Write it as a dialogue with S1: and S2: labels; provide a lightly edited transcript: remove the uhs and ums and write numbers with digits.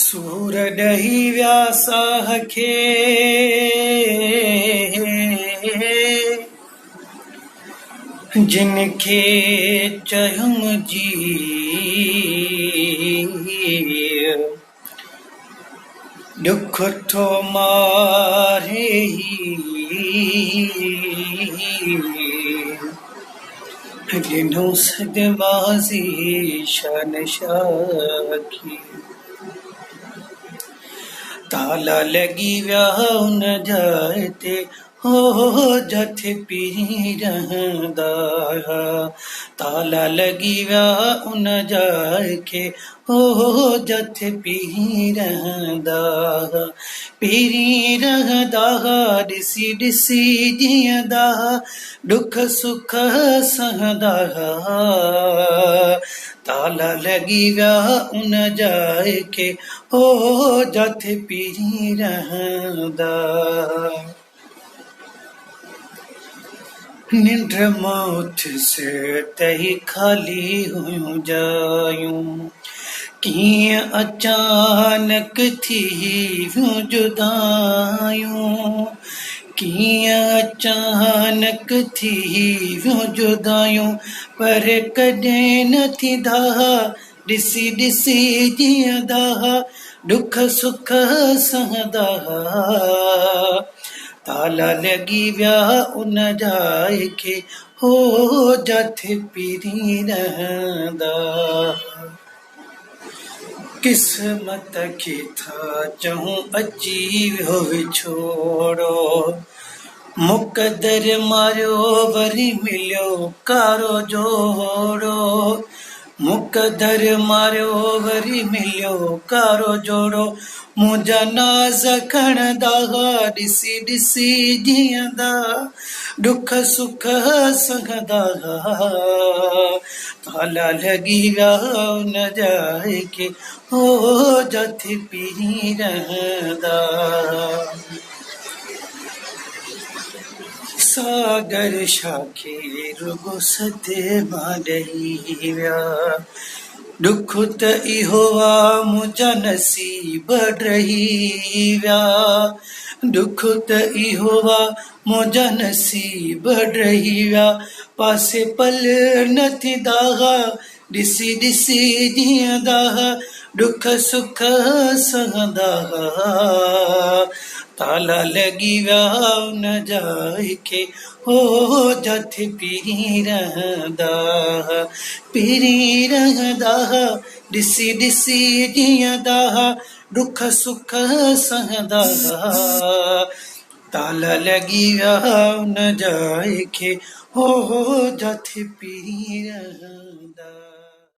S1: सूर ॾही विया साह खे जिन खे चयुमि जी ॾुख थो मारे ॾिनो सदबाज़ी शनशाखी ताला लॻी विया उन जाइ ते हो जथ पीरी रहंदा ताला लॻी विया उन जाइ खे हो जथ पीरी रहंदा ॾिसी ॾिसी जीअंदा दुख सुख सहंदा ताला लॻी विया उन जाइ खे हो जथ पीरी रहंदा निंड मां उथियसि तही ख़ाली हुयूं जायूं कीअं अचानक थी वियूं जुदायूं कीअं अचानक थी वियूं जुदायूं पर कॾहिं न थींदा ॾिसी ॾिसी जीअंदा दुख सुख सहंदा ताला लॻी विया उन जाइ खे हो जथ पीरी रहंदा क़िस्मत खे था चऊं अची वियो विछोड़ो मुक़दर मारियो वरी मिलियो कारो जोड़ो मुक़दर मारियो वरी मिलियो कारो जोड़ो मुंहिंजा नाज़ खणंदा ॾिसी ॾिसी जीअंदा दुख सुख सहंदा ताला लॻी विया उन जाइ खे हो जथ पीरी रहंदा सागर शाखे रुगो सदमा ॾेई विया दुख त इहो आहे मुंहिंजा नसीब रही विया दुख त इहो आहे मुंहिंजा नसीब रही विया पासे पल न थींदा ॾिसी ॾिसी जीअंदा दुख सुख सहंदा ताला लॻी विया उन जाइ खे हो जथ पीरी रहंदा ॾिसी ॾिसी जीअंदा दुख सुख सहंदा ताला लॻी विया उन जाइ खे हो जथ पीरी रहंदा।